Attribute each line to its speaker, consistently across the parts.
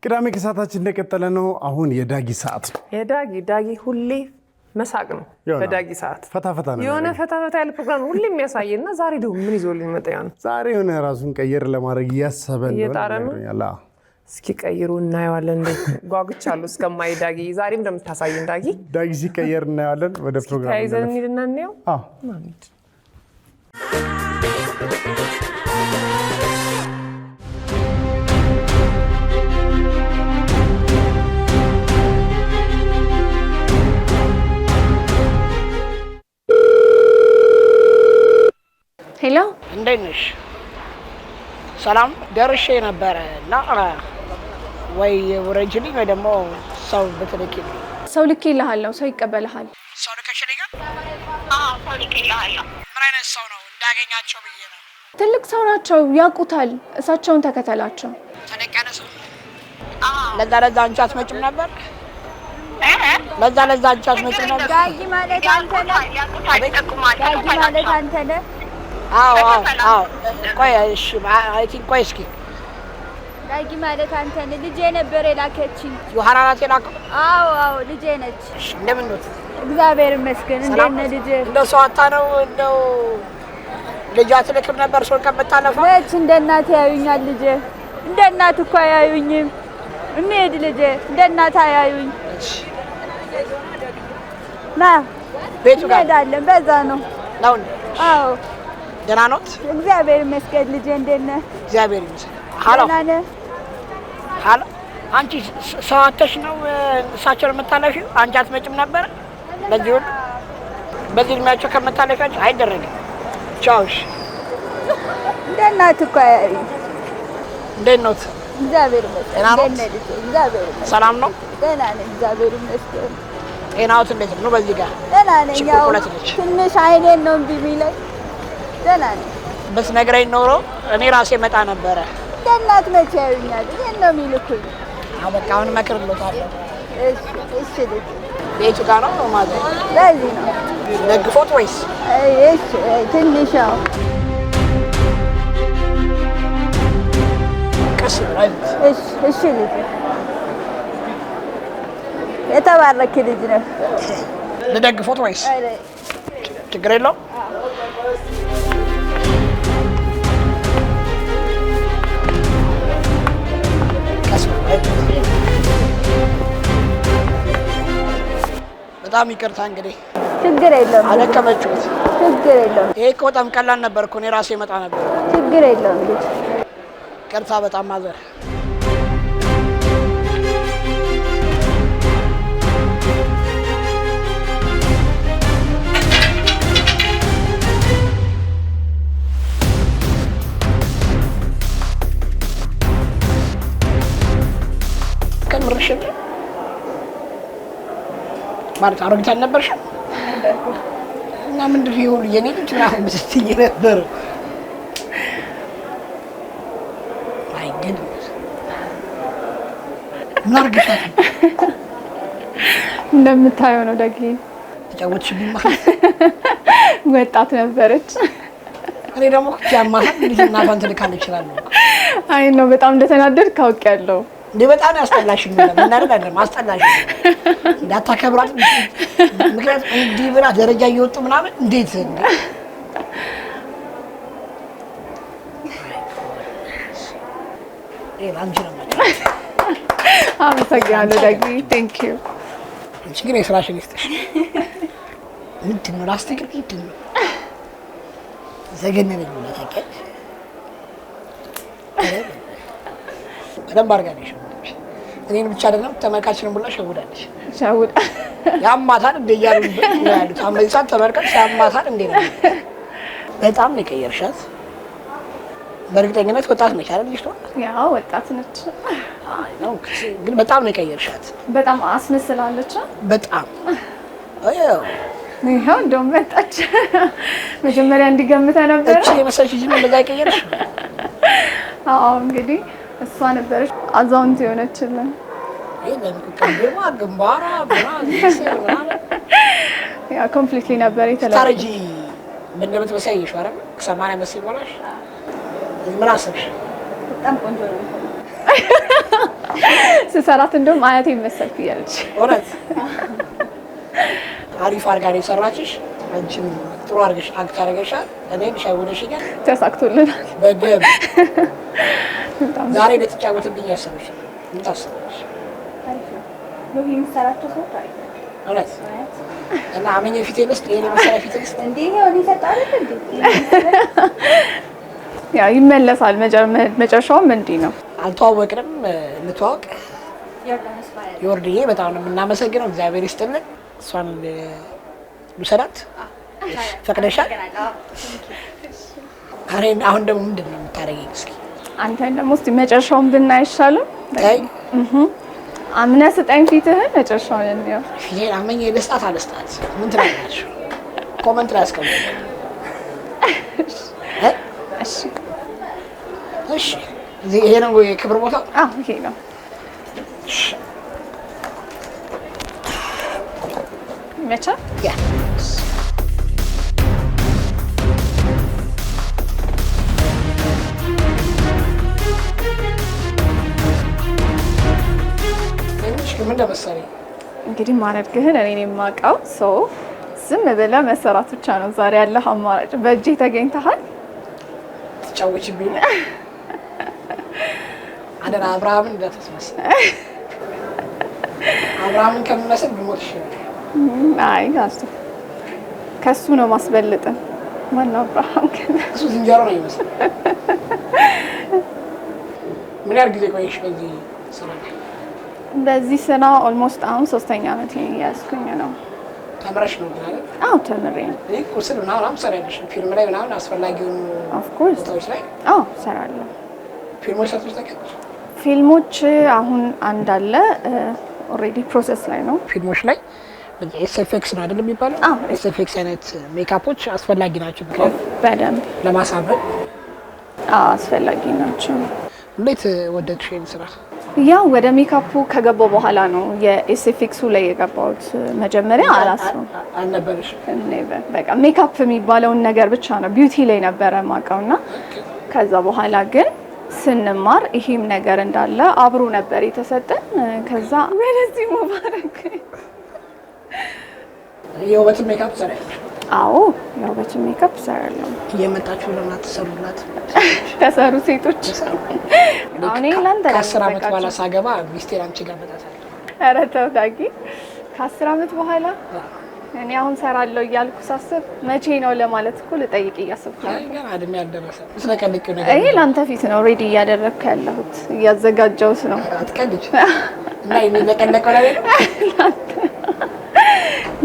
Speaker 1: ቅዳሜ ከሰዓታችን እንደቀጠለ ነው። አሁን የዳጊ ሰዓት ነው።
Speaker 2: ዳጊ ሁሌ መሳቅ ነው። በዳጊ ሰዓት
Speaker 1: ፈታ ነው
Speaker 2: የሆነ ፈታ ያለ ፕሮግራም ሁሌ የሚያሳየና ዛሬ ደግሞ ምን ይዞልኝ መጣ ነው።
Speaker 1: ዛሬ የሆነ ራሱን ቀየር ለማድረግ እያሰበ ነው።
Speaker 2: እስኪ ቀይሩ እናየዋለን። ጓጉቻለሁ እስከማይ ዳጊ ዛሬም እንደምታሳየን ዳጊ
Speaker 1: ሲቀየር እናየዋለን። ወደ ፕሮግራም
Speaker 2: ታይዘን እንሂድና እናየው።
Speaker 3: ሄሎ
Speaker 4: እንዴት ነሽ? ሰላም ደርሼ ነበረ እና ወይ ወረጅልኝ ወይ ደግሞ ሰው በተለኪልኝ።
Speaker 3: ሰው ልኬልሃለሁ። ሰው ይቀበልሃል።
Speaker 4: ሰው ልከሽልኝ? ሰው ልኬልሃለሁ። ምን አይነት ሰው ነው እንዳገኛቸው ብዬ ነው።
Speaker 3: ትልቅ ሰው ናቸው፣ ያውቁታል። እሳቸውን ተከተላቸው።
Speaker 4: ተለቅ ያለ ሰው። ለዛ አንቺ አትመጭም ነበር? ለዛ አንቺ አትመጭም ነበር?
Speaker 5: ዳጊ ማለት አንተ ነህ? ዳጊ ማለት አንተ ነህ?
Speaker 4: አዎ ቆይ እሺ አይ ቲንክ ቆይ እስኪ
Speaker 5: ዳጊ ማለት አንተ ነህ? ልጄ ነበር የላከችኝ።
Speaker 4: ዮሐና ናት የላከው?
Speaker 5: አዎ ልጄ ነች።
Speaker 4: እሺ እንደምን ነው?
Speaker 5: እግዚአብሔር ይመስገን። እንዴት ነህ ልጄ?
Speaker 4: እንደው ሰው አታ ነው እንደው ልጅ አትልክም ነበር ሰው ከመታለፈው?
Speaker 5: መች እንደ እናት ያዩኛል ልጄ? እንደ እናት እኮ አያዩኝም። እንሂድ ልጄ፣ እንደ እናት አያዩኝ። ና
Speaker 4: ቤቱ ጋር
Speaker 5: እንሄዳለን። በዛ ነው። አዎ
Speaker 4: ደህና ነዎት?
Speaker 5: እግዚአብሔር ይመስገን ልጄ። እንዴት ነህ?
Speaker 4: እግዚአብሔር ይመስገን። ሃሎ አንቺ ሰው አተሽ ነው እሳቸውን የምታለፊው? አንቺ አትመጭም ነበር? በዚህ እድሜያቸው ከመታለፊያቸው አይደረግም። ቻውሽ
Speaker 5: እንደ እናት እኮ አያዩኝ።
Speaker 4: እንዴት ነዎት?
Speaker 5: እግዚአብሔር ይመስገን። እግዚአብሔር ይመስገን።
Speaker 4: ሰላም ነው?
Speaker 5: ደህና ነኝ። እግዚአብሔር ይመስገን።
Speaker 4: ጤናዎት እንዴት ነው? በዚህ ጋር
Speaker 5: ደህና ነኝ። ያው ትንሽ አይኔን ነው እምቢ የሚለኝ። ደህና ነኝ።
Speaker 4: ብትነግረኝ ኖሮ እኔ ራሴ መጣ ነበረ።
Speaker 5: እንደ እናት መቼ ያዩኛል? ይሄን ነው የሚልኩኝ።
Speaker 4: በቃ አሁን እመክርልዎታለሁ።
Speaker 5: እሺ ልጅ
Speaker 4: ቤቱ ጋር ነው ማለት ነው?
Speaker 5: በዚህ ነው።
Speaker 4: ደግፎት ወይስ?
Speaker 5: እሺ ትንሽ ያው
Speaker 4: ቀስ
Speaker 5: እሺ ልጅ የተባረክ ልጅ ነው።
Speaker 4: ልደግፎት ወይስ? ችግር የለውም። በጣም ይቅርታ እንግዲህ።
Speaker 5: ችግር የለውም።
Speaker 4: አደከመችሁት?
Speaker 5: ችግር የለውም።
Speaker 4: ይሄ እኮ በጣም ቀላል ነበር እኮ እኔ ራሴ መጣ ነበር።
Speaker 5: ችግር የለውም ልጅ።
Speaker 4: ይቅርታ በጣም ማዘር። ከምርሽም ማለት አሮጊት አልነበርሽም? እና ምንድን ነው ይሁን የኔ ልጅ ነው ብትይ ነበር። አይ ግን ማርገሻት
Speaker 3: እንደምታየው ነው ዳጊ።
Speaker 4: ተጫወትሽብኝ ማለት
Speaker 3: ወጣት ነበረች።
Speaker 4: እኔ ደግሞ ያማሃል ልጅ እና ባንተ ልካል ይችላል።
Speaker 3: አይ ነው በጣም እንደተናደድክ አውቄያለሁ።
Speaker 4: እንዴ በጣም ያስጠላሽኝ ነው አይደል? ማስጠላሽ እንዳታከብራት ምክንያቱም እንዲህ ብላ ደረጃ እየወጡ ምናምን እንዴት አንቺ ነው ማለት
Speaker 3: አመሰግናለሁ ዳጊ። ቴንክ ዩ።
Speaker 4: አንቺ ግን የስራሽን ይስጥሽ። ምንድን ነው ላስቲክ ምንድን ነው ዘገነነኝ ነው ታውቂያለሽ። በደንብ አድርጋለሽ። እኔን ብቻ አይደለም ተመልካችንን ብላ ሸውዳለሽ። ያማታል እንደ እያሉ ያሉት አመይሳት ተመልካች ያማታል እንደ ነው። በጣም ነው የቀየርሻት። በእርግጠኝነት ወጣት ነች አይደል? ልጅቷ
Speaker 3: ያው ወጣት ነች።
Speaker 4: አይ ነው ግን በጣም ነው የቀየርሻት።
Speaker 3: በጣም አስመስላለች።
Speaker 4: በጣም
Speaker 3: ይሄው እንደውም መጣች። መጀመሪያ እንዲገምተ ነበር።
Speaker 4: እቺ የመሰለሽ ልጅ ነው እንደዛ የቀየርሽ?
Speaker 3: አዎ እንግዲህ እሷ ነበረች አዛውንት የሆነችልን።
Speaker 4: ቀንደማ ግንባሯ ብራዚል
Speaker 3: ያ ኮምፕሊትሊ ነበር የተለየ።
Speaker 4: ታረጂ ምን እንደምትመስይ ይሻላል። 80 መስይ ሆነሽ ምን አሰብሽ?
Speaker 5: በጣም ቆንጆ ነው።
Speaker 3: ስሰራት እንደውም አያቴ መሰልኩ እያለች
Speaker 4: እውነት አሪፍ አድርጋ ነው የሰራችሽ። አንቺም ጥሩ አድርገሽ አክት አድርገሻል። እኔን ሸውደሽኛል።
Speaker 3: ተሳክቶልናል
Speaker 4: በደምብ። ዛሬ ልትጫወትብኝ ያሰብሽ ምን ታስበሽ?
Speaker 5: ነው የሚሰራቸው ሰው ታሪክ
Speaker 4: እውነት እና አመኘ ፊቴን ውስጥ ይሄን መሰራ ፊቴን ውስጥ
Speaker 5: እንዴ ነው ይሰጣል እንዴ?
Speaker 3: ያው ይመለሳል። መጨረሻውም እንዲህ ነው።
Speaker 4: አልተዋወቅንም። እንተዋወቅ። ዮርድዬ በጣም ነው የምናመሰግነው። እግዚአብሔር ይስጥልን። እሷን ልውሰዳት ፈቅደሻል? አሁን ደግሞ ምንድን ነው የምታደርጊኝ? እስኪ
Speaker 3: አንተን ደግሞ እስኪ መጨረሻውን ብናይ አይሻልም?
Speaker 4: አይ
Speaker 3: አምነህ ስጠኝ ፊትህን። መጨረሻውን እንየው።
Speaker 4: ፊቴን አመኘ ልስጣት አልስጣት ምን ትላለች? ኮመንት ላይ አስቀምጡ።
Speaker 3: እሺ
Speaker 4: እሺ። ይሄ ነው የክብር ቦታ?
Speaker 3: አዎ ይሄ ነው። ይመቻል?
Speaker 4: ያ ምን እንደመሰለኝ
Speaker 3: እንግዲህ ማድረግህን እኔ የማውቀው ሰው ዝም ብለህ መሰራት ብቻ ነው ዛሬ ያለህ አማራጭ። በእጄ ተገኝተሃል።
Speaker 4: ትጫወችብኝ አደራ። አብርሃምን እንዳትመስል። አብርሃምን ከሚመስል ብሞት ይሻላል።
Speaker 3: አይ ከሱ ነው ማስበልጥ። ማነው አብርሃም?
Speaker 4: እሱ ዝንጀሮ ነው ይመስል። ምን ያህል ጊዜ ቆየሽ በዚህ ስራ?
Speaker 3: በዚህ ስራ ኦልሞስት አሁን 3ኛ ዓመት ያስኩኝ ነው።
Speaker 4: ተምረሽ ነው ማለት?
Speaker 3: አዎ ተምሬ ነው።
Speaker 4: ቁርስ ምናምን ሰራለሽ? ፊልም ላይ ምናምን አስፈላጊ የሆኑ
Speaker 3: ኦፍ ኮርስ
Speaker 4: ቦታዎች ላይ?
Speaker 3: አዎ ሰራለሁ።
Speaker 4: ፊልሞች ሰርተሽ ታውቂያለሽ?
Speaker 3: ፊልሞች አሁን አንድ አለ ኦልሬዲ ፕሮሰስ ላይ ነው።
Speaker 4: ፊልሞች ላይ ኤስኤፍኤክስ ነው አይደል የሚባለው?
Speaker 3: አዎ
Speaker 4: ኤስኤፍኤክስ አይነት ሜካፖች አስፈላጊ ናቸው። ምክንያቱም
Speaker 3: በደንብ
Speaker 4: ለማሳመር
Speaker 3: አስፈላጊ ናቸው።
Speaker 4: እንዴት ወደድሽ ይሄን ስራ?
Speaker 3: ያው ወደ ሜካፑ ከገባው በኋላ ነው የኤስኤፍኤክሱ ላይ የገባሁት። መጀመሪያ አላስብም
Speaker 4: አልነበረሽ?
Speaker 3: በቃ ሜካፕ የሚባለውን ነገር ብቻ ነው ቢዩቲ ላይ ነበረ ማውቀውና ከዛ በኋላ ግን ስንማር ይሄም ነገር እንዳለ አብሮ ነበር የተሰጠን። ከዛ ወደዚህ ሙባረክ
Speaker 4: የውበት ሜካፕ ሰራለሽ?
Speaker 3: አዎ የውበት ሜካፕ ሰራለሁ።
Speaker 4: እየመጣችሁ ለማት ተሰሩላት
Speaker 3: ተሰሩ ሴቶች አሁን ላንተ
Speaker 4: ከ10 ዓመት በኋላ ሳገባ ሚስቴር አንቺ ጋር መጣታለሁ።
Speaker 3: ኧረ ተው ዳጊ፣ ከ10 ዓመት በኋላ እኔ አሁን ሰራለሁ እያልኩ ሳስብ መቼ ነው ለማለት እኮ ልጠይቅ እያሰብኩ ነው።
Speaker 4: ገና እድሜ ያልደረሰ ስለቀልቂው ነገር
Speaker 3: ይሄ ላንተ ፊት ነው ሬዲ እያደረግኩ ያለሁት እያዘጋጀሁት ነው።
Speaker 4: አትቀልጂ እና የሚለቀለቀው ነገር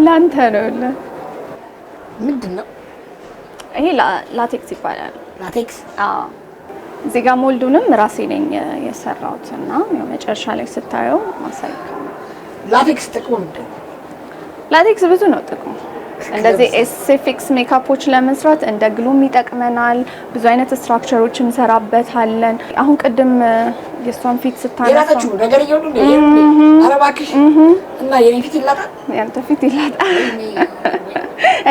Speaker 3: ላንተ ነው።
Speaker 4: ምንድን ነው
Speaker 3: ይሄ? ላቴክስ ይባላል።
Speaker 4: ላቴክስ?
Speaker 3: አዎ። እዚህ ጋር ሞልዱንም ራሴ ነኝ የሰራሁት እና ያው መጨረሻ ላይ ስታየው ማሳይካ።
Speaker 4: ላቴክስ ጥቅሙ ምንድን ነው?
Speaker 3: ላቴክስ ብዙ ነው ጥቅሙ። እንደዚህ ኤስኤፍኤክስ ሜካፖች ለመስራት እንደ ግሉም ይጠቅመናል። ብዙ አይነት ስትራክቸሮች እንሰራበታለን። አሁን ቅድም የሷን ፊት ስታነሳ
Speaker 4: የራሳችሁ ነገር ይሁን እንዴ? ኧረ እባክሽ እና የኔ ፊት ይላጣል?
Speaker 3: ያንተ ፊት ይላጣል?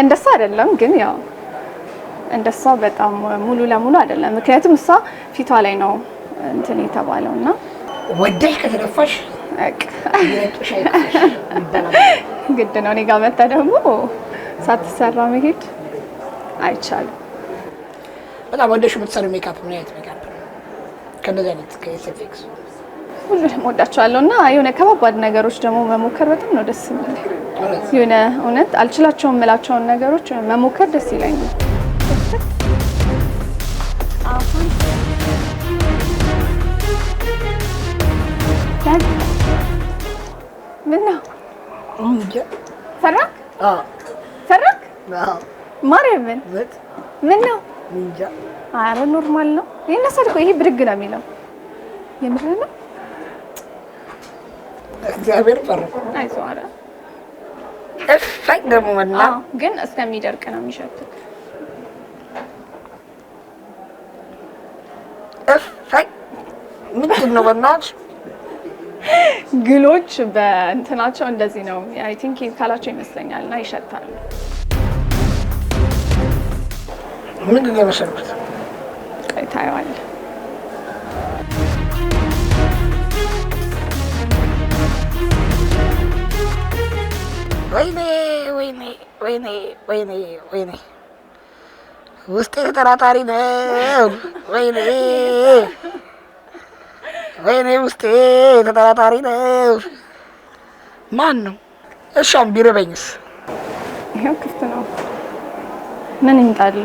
Speaker 3: እንደሷ አይደለም ግን ያው እንደሷ በጣም ሙሉ ለሙሉ አይደለም። ምክንያቱም እሷ ፊቷ ላይ ነው እንትን የተባለውና
Speaker 4: ወደሽ ከተደፋሽ
Speaker 3: ግድ ነው። እኔ ጋር መጣ ደግሞ ሳትሰራ መሄድ አይቻልም።
Speaker 4: በጣም ወደሽ የምትሰሪው ሜካፕ ምን አይነት ሜካፕ ነው? ከነዚህ አይነት ከኤስኤፍኤክስ
Speaker 3: ሁሉንም ወዳቸዋለሁ እና የሆነ ከባባድ ነገሮች ደግሞ መሞከር በጣም ነው ደስ የሚለኝ። የሆነ እውነት አልችላቸውም የምላቸውን ነገሮች መሞከር ደስ ይለኛል። ምን ነው ፈራክ? ፈራክ? ማርያምን ምን ነው? ኧረ ኖርማል ነው። ይነሳል እኮ ይሄ ብድግ ነው የሚለው። የምር ነው።
Speaker 4: እግዚአብሔር ፈራ።
Speaker 3: አይዞህ። ኧረ
Speaker 4: እፈይ ደግሞ እና
Speaker 3: ግን እስከሚደርቅ ነው የሚሸተው።
Speaker 4: እፈይ ምንድን ነው በእናትሽ?
Speaker 3: ግሎች በእንትናቸው እንደዚህ ነው። አይ ቲንክ ካላቸው ይመስለኛል እና ይሸታሉ።
Speaker 4: ምንድን ነው የመሰልኩት?
Speaker 3: ቆይ ታየዋለህ።
Speaker 4: ወይኔ ወይኔ ወይኔ ወይኔ ወይኔ ውስጤ ተጠራጣሪ ነው። ወይኔ ወይኔ ውስጤ ተጠራጣሪ ነው። ማን ነው? እሻም ቢረበኝስ?
Speaker 3: ይሄው ክፍት ነው። ምን ይምጣል?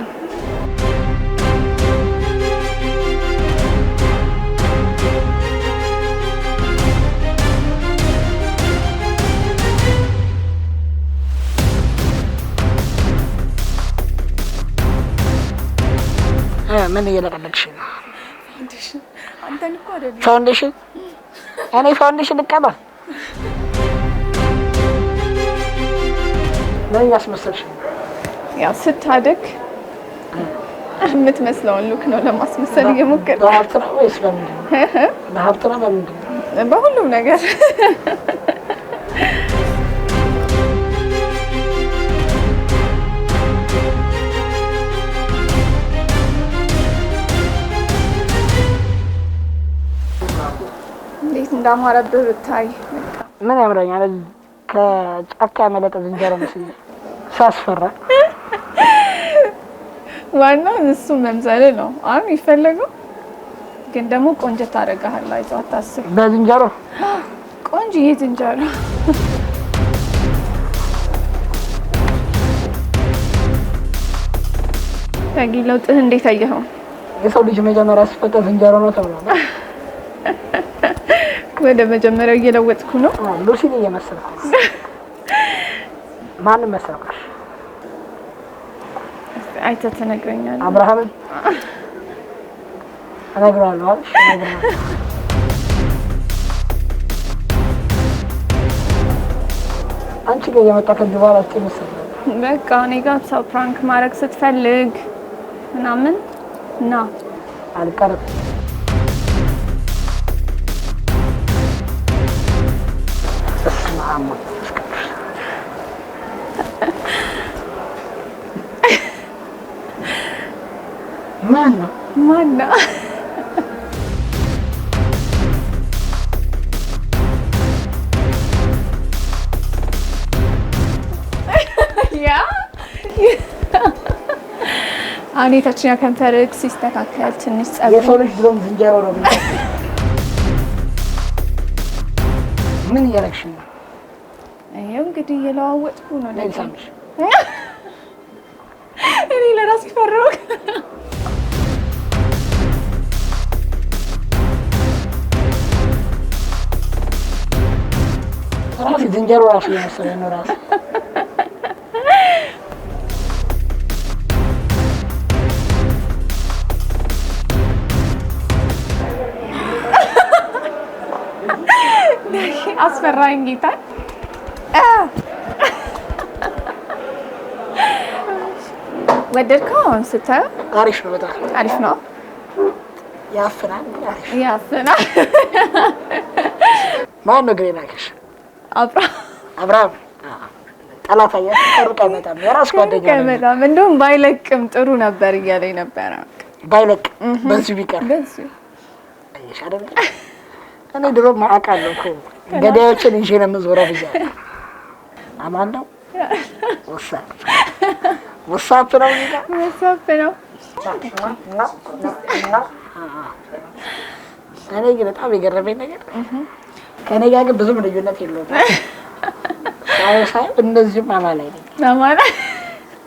Speaker 4: ምን እየለቀለቅሽ ነው?
Speaker 3: አንተን እኮ አይደለም
Speaker 4: ፋውንዴሽን። እኔ ፋውንዴሽን ልቀባ? ምን እያስመሰልሽ ነው?
Speaker 3: ያው ስታድግ የምትመስለውን ሉክ ነው ለማስመሰል እየሞከርኩ።
Speaker 4: በሀብት ነው ወይስ በምንድን ነው? በሀብት ነው በምንድን ነው?
Speaker 3: በሁሉም ነገር እንዴት እንዳማረብህ ብታይ።
Speaker 4: ምን ያምረኛል? ከጫካ ያመለጠ ዝንጀሮ መስሎኝ ሳስፈራ።
Speaker 3: ዋናው እሱ መምሰል ነው። አሁን ይፈለገው ግን ደግሞ ቆንጆ ታደርግሃለህ። አይዞህ አታስብ።
Speaker 4: በዝንጀሮ
Speaker 3: ቆንጆዬ ዝንጀሮ። ታጊ ለውጥህ እንዴት አየኸው?
Speaker 4: የሰው ልጅ መጀመሪያ ሲፈጠር ዝንጀሮ ነው ተብሏል።
Speaker 3: ወደ መጀመሪያው እየለወጥኩ ነው።
Speaker 4: ሉሲን እየመሰልኩ። ማንን መሰልኩሽ?
Speaker 3: አይተህ ትነግረኛለህ።
Speaker 4: አብርሃምን እነግረዋለሁ አይደል? እነግረዋለሁ። አንቺ ጋር የመጣ ከዚህ በኋላ እስኪ መሰለኝ።
Speaker 3: በቃ እኔ ጋር ሰው ፕራንክ ማድረግ ስትፈልግ ምናምን ና
Speaker 4: አልቀርም። ማን ነው?
Speaker 3: ማን ነው? ያ አሁን የታችኛው ከንፈርህ ሲስተካከል ትንሽ ጸጉር
Speaker 4: የሰው ልጅ ብሎም ዝንጀሮ ነው። ምን እያደረግሽ ነው?
Speaker 3: ይኸው እንግዲህ እየለዋወጥኩ ነው።
Speaker 4: ለምሳሌ
Speaker 3: እኔ ለራሴ ፈራሁ።
Speaker 4: ራሴ ዝንጀሮ ራሱ እየመሰለኝ ነው ራሴ።
Speaker 3: አስፈራኝ ጌታ። ወደድከው? አሁን ስታየው
Speaker 4: አሪፍ ነው፣ በጣም
Speaker 3: አሪፍ ነው።
Speaker 4: ያፍናል፣ አሪፍ
Speaker 3: ያፍናል።
Speaker 4: ማን ነው ግን የላከሽ? አብርሃም። ጠላት አያስቀርቅ አይመጣም። የራስ ጓደኛ ነው
Speaker 3: አይመጣም። እንደውም ባይለቅም ጥሩ ነበር እያለኝ ነበረ።
Speaker 4: ባይለቅ በዚህ ቢቀር
Speaker 3: በዚህ
Speaker 4: አይሽ አይደል? እኔ ድሮ ማአቃለሁ እኮ ገዳዮችን እንጂ ነው የምዞረው ብያለሁ። አማን ነው ወሳፕ ነው ይጋ
Speaker 3: ወሳፕ ነው።
Speaker 4: እኔ ግን በጣም የገረመኝ ነገር ከኔ ጋር ግን ብዙም ልዩነት የለውም። ሳይ እንደዚህም አማላይ ነኝ።
Speaker 3: አማላይ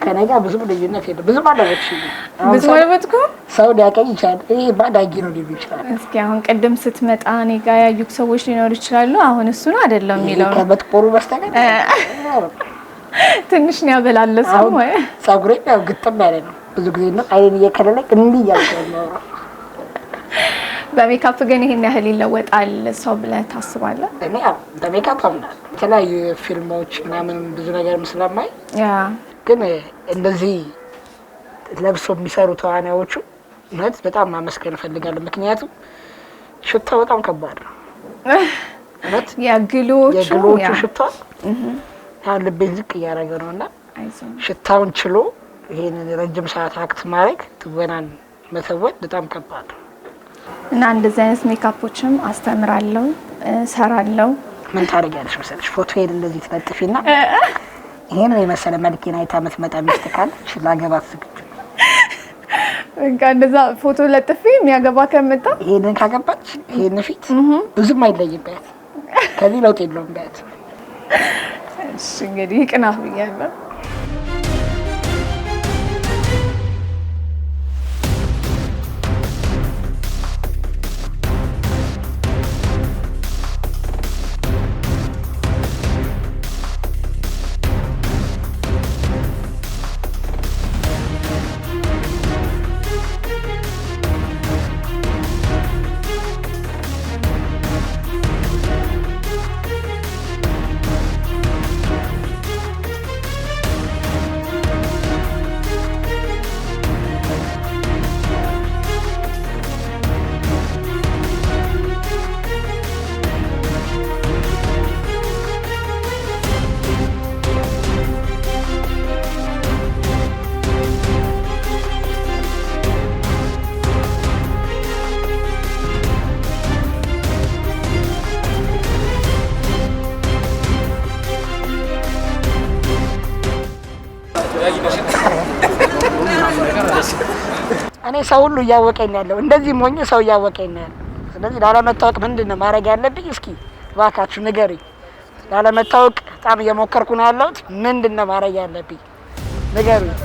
Speaker 4: ከኔ ጋር ብዙም ልዩነት የለውም። ብዙም አለበትሽኝ።
Speaker 3: ብዙም አለበትኩ።
Speaker 4: ሰው ሊያቀኝ ይችላል። ይሄ ባዳጊ ነው ሊሉ ይችላል።
Speaker 3: እስኪ አሁን ቅድም ስትመጣ እኔ ጋር ያዩክ ሰዎች ሊኖሩ ይችላሉ። አሁን እሱ ነው አይደለም የሚለው
Speaker 4: ከመጥቆሩ በስተቀር
Speaker 3: ትንሽ ነው ያበላለስኩ ወይ
Speaker 4: ጸጉሬ ያው ግጥም ያለ ነው። ብዙ ጊዜ ነው አይኔን እየከለለኝ እንዲህ እያልኩ ነው።
Speaker 3: በሜካፕ ግን ይሄን ያህል ይለወጣል ሰው ብለህ ታስባለህ?
Speaker 4: እኔ በሜካፕ አምናለሁ። የተለያዩ ፊልሞች ምናምን ብዙ ነገርም ስለማይ ግን እንደዚህ ለብሶ የሚሰሩ ተዋናዮቹ እውነት በጣም ማመስገን እፈልጋለሁ። ምክንያቱም ሽታው በጣም ከባድ ነው። እውነት የግሎቹ ሽታ አሁን ልቤን ዝቅ እያደረገ ነው እና ሽታውን ችሎ ይሄንን ረጅም ሰዓት አክት ማድረግ ትወናን መተወን በጣም ከባድ ነው
Speaker 3: እና እንደዚህ አይነት ሜካፖችም አስተምራለሁ፣ ሰራለሁ።
Speaker 4: ምን ታደርጊያለሽ መሰለሽ? ፎቶዬን እንደዚህ ትለጥፊና ይሄን የመሰለ መልኬን አይታ የምትመጣ ሚስት ካለች ላገባት ዝግጁ።
Speaker 3: በቃ እንደዛ ፎቶ ለጥፌ የሚያገባ ከመጣ
Speaker 4: ይሄንን ካገባች ይሄን ፊት ብዙም አይለይበት፣ ከዚህ ለውጥ የለውም በት።
Speaker 3: እሺ እንግዲህ ቅናት ብያለሁ።
Speaker 4: እኔ ሰው ሁሉ እያወቀኝ ያለው እንደዚህ ሞኝ ሰው እያወቀኝ ነው። ስለዚህ ላለመታወቅ ምንድነው ማድረግ ያለብኝ? እስኪ እባካችሁ ንገሩኝ። ላለመታወቅ በጣም እየሞከርኩ ነው ያለሁት። ምንድነው ማድረግ ያለብኝ ንገሩኝ።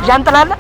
Speaker 4: ጃንጥላ አለ